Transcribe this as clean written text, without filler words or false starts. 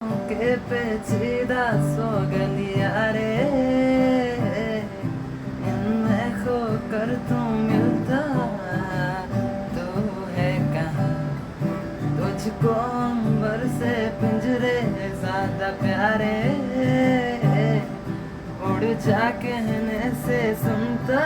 के पेचीदा सो गलिया रे, इनमें खोकर तू मिलता तू है कहाँ। तुझको अंबर से पिंजरे ज्यादा प्यारे, उड़ जा कहने से सुनता